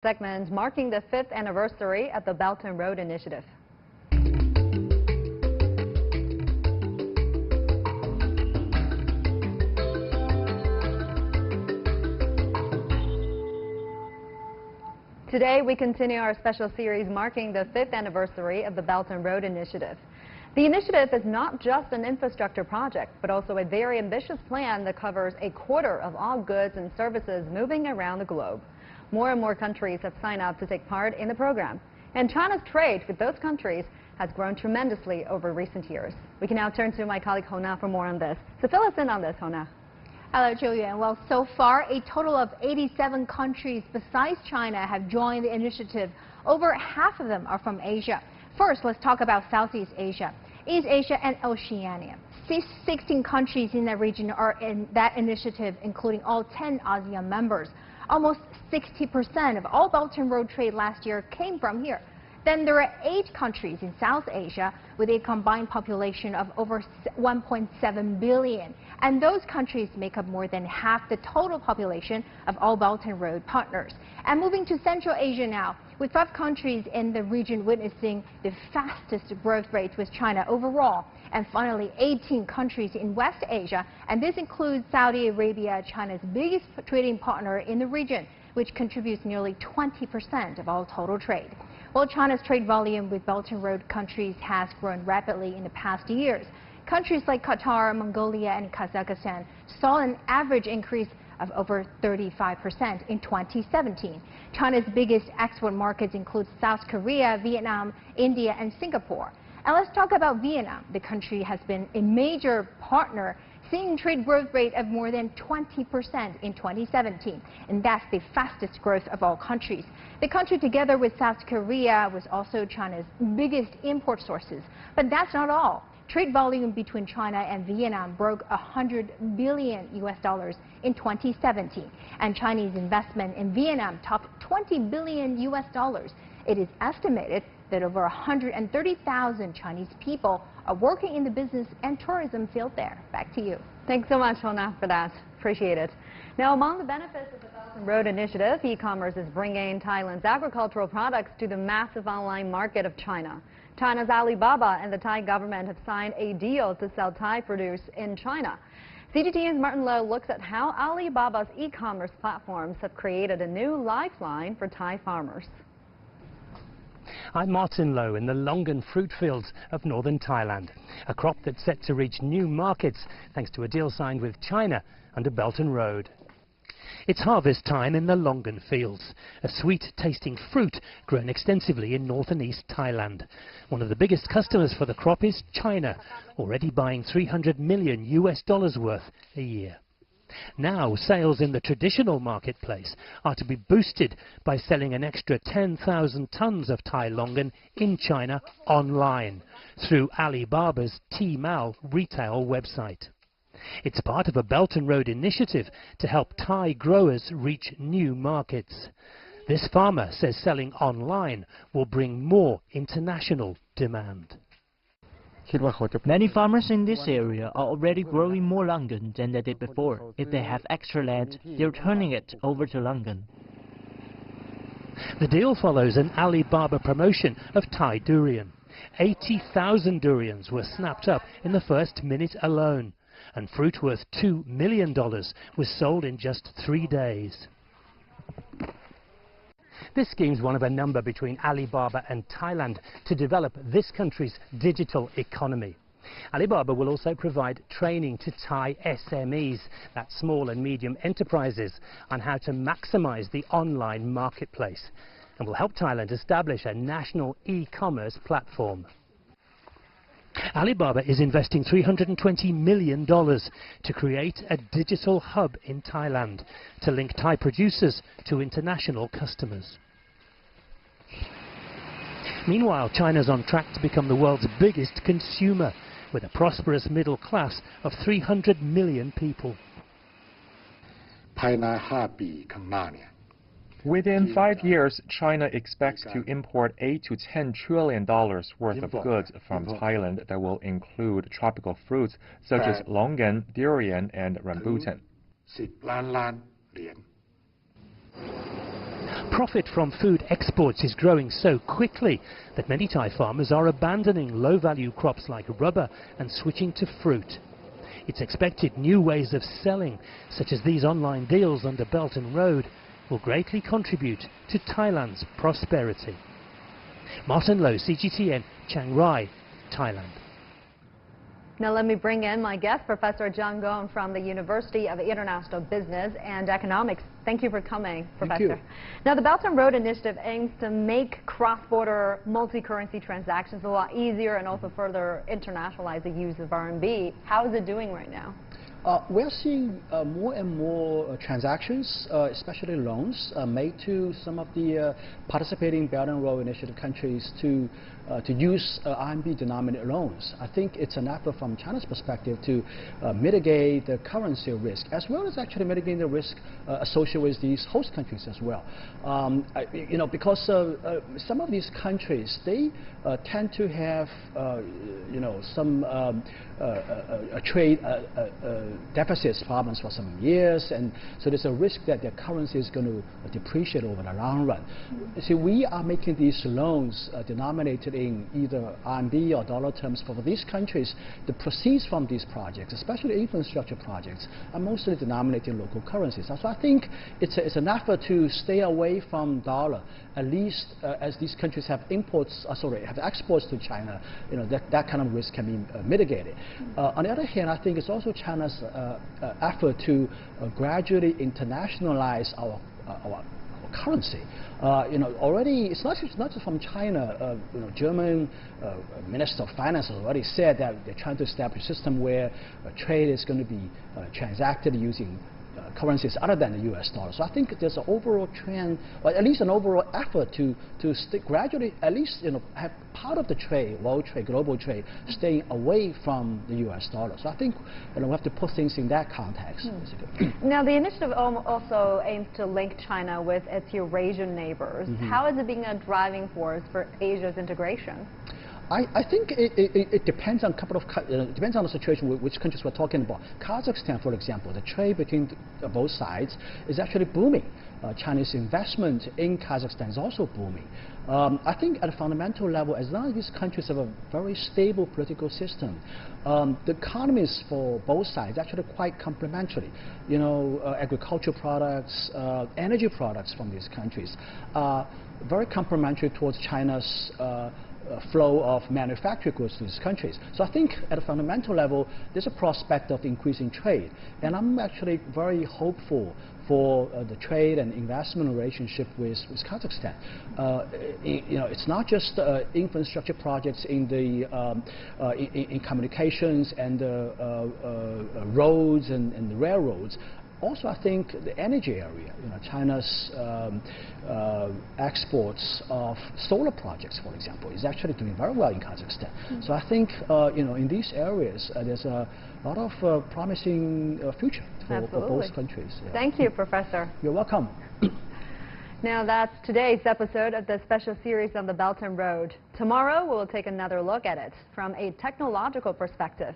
Segment marking the 5th anniversary of the Belt and Road Initiative. Today we continue our special series marking the 5th anniversary of the Belt and Road Initiative. The initiative is not just an infrastructure project, but also a very ambitious plan that covers a quarter of all goods and services moving around the globe. More and more countries have signed up to take part in the program, and China's trade with those countries has grown tremendously over recent years. We can now turn to my colleague Hona for more on this. So fill us in on this, Hona. Hello, Zhou Yuan. Well, so far, a total of 87 countries besides China have joined the initiative. Over half of them are from Asia. First, let's talk about Southeast Asia, East Asia and Oceania. 16 countries in that region are in that initiative, including all 10 ASEAN members. Almost 60% of all Belt and Road trade last year came from here. Then there are 8 countries in South Asia with a combined population of over 1.7 billion. And those countries make up more than half the total population of all Belt and Road partners. And moving to Central Asia now, with 5 countries in the region witnessing the fastest growth rate with China overall. And finally, 18 countries in West Asia, and this includes Saudi Arabia, China's biggest trading partner in the region, which contributes nearly 20% of all total trade. Well, China's trade volume with Belt and Road countries has grown rapidly in the past years. Countries like Qatar, Mongolia, and Kazakhstan saw an average increase of over 35% in 2017. China's biggest export markets include South Korea, Vietnam, India, and Singapore. And let's talk about Vietnam. The country has been a major partner, seeing trade growth rate of more than 20% in 2017, and that's the fastest growth of all countries. The country, together with South Korea, was also China's biggest import sources. But that's not all. Trade volume between China and Vietnam broke $100 billion in 2017, and Chinese investment in Vietnam topped $20 billion. It is estimated that over 130,000 Chinese people are working in the business and tourism field there. Back to you. Thanks so much, Hona, for that. Appreciate it. Now, among the benefits of the Belt and Road Initiative, e-commerce is bringing Thailand's agricultural products to the massive online market of China. China's Alibaba and the Thai government have signed a deal to sell Thai produce in China. CGTN's Martin Lowe looks at how Alibaba's e-commerce platforms have created a new lifeline for Thai farmers. I'm Martin Lowe in the Longan fruit fields of northern Thailand, a crop that's set to reach new markets thanks to a deal signed with China under Belt and Road. It's harvest time in the Longan fields, a sweet-tasting fruit grown extensively in north and east Thailand. One of the biggest customers for the crop is China, already buying $300 million worth a year. Now, sales in the traditional marketplace are to be boosted by selling an extra 10,000 tons of Thai Longan in China online through Alibaba's Tmall retail website. It's part of a Belt and Road initiative to help Thai growers reach new markets. This farmer says selling online will bring more international demand. Many farmers in this area are already growing more Longan than they did before. If they have extra land, they're turning it over to Longan. The deal follows an Alibaba promotion of Thai durian. 80,000 durians were snapped up in the first minute alone, and fruit worth $2 million was sold in just 3 days. This scheme is one of a number between Alibaba and Thailand to develop this country's digital economy. Alibaba will also provide training to Thai SMEs, that's small and medium enterprises, on how to maximize the online marketplace, and will help Thailand establish a national e-commerce platform. Alibaba is investing $320 million to create a digital hub in Thailand to link Thai producers to international customers. Meanwhile, China's on track to become the world's biggest consumer, with a prosperous middle class of 300 million people. Within 5 years, China expects to import $8 to $10 trillion worth of goods from Thailand that will include tropical fruits such as longan, durian, and rambutan. Profit from food exports is growing so quickly that many Thai farmers are abandoning low-value crops like rubber and switching to fruit. It's expected new ways of selling, such as these online deals under Belt and Road, will greatly contribute to Thailand's prosperity. Martin Low, CGTN, Chiang Rai, Thailand. Now let me bring in my guest, Professor Zhang Gong from the University of International Business and Economics. Thank you for coming, Professor. Thank you. Now the Belt and Road Initiative aims to make cross-border multi-currency transactions a lot easier and also further internationalize the use of RMB. How is it doing right now? We're seeing more and more transactions, especially loans, made to some of the participating Belt and Road Initiative countries to use RMB-denominated loans. I think it's an effort from China's perspective to mitigate the currency risk, as well as actually mitigating the risk associated with these host countries as well. Because some of these countries, they tend to have, some trade deficits problems for some years, and so there's a risk that their currency is going to depreciate over the long run. See, we are making these loans denominated in either RMB or dollar terms for these countries. The proceeds from these projects, especially infrastructure projects, are mostly denominated in local currencies. So I think it's an effort to stay away from dollar, at least as these countries have exports to China. That kind of risk can be mitigated. On the other hand, I think it's also China's effort to gradually internationalize our currency. Already it's not just from China. German Minister of Finance has already said that they're trying to establish a system where trade is going to be transacted using currencies other than the US dollar. So I think there's an overall trend, or at least an overall effort to gradually, at least have part of the trade, world trade, global trade, staying away from the US dollar. So I think we have to put things in that context. Now the initiative also aims to link China with its Eurasian neighbors. How is it being a driving force for Asia's integration? I think it depends on depends on the situation, which countries we're talking about. Kazakhstan, for example, the trade between both sides is actually booming. Chinese investment in Kazakhstan is also booming. I think at a fundamental level, as long as these countries have a very stable political system, the economies for both sides are actually quite complementary. Agricultural products, energy products from these countries are very complementary towards China's flow of manufactured goods to these countries. So I think at a fundamental level, there's a prospect of increasing trade. And I'm actually very hopeful for the trade and investment relationship with Kazakhstan. It's not just infrastructure projects in in communications and roads and the railroads. Also, I think the energy area, China's exports of solar projects, for example, is actually doing very well in Kazakhstan. So I think, in these areas, there's a lot of promising future for both countries. Yeah. Thank you, Professor. You're welcome. Now that's today's episode of the special series on the Belt and Road. Tomorrow we'll take another look at it from a technological perspective.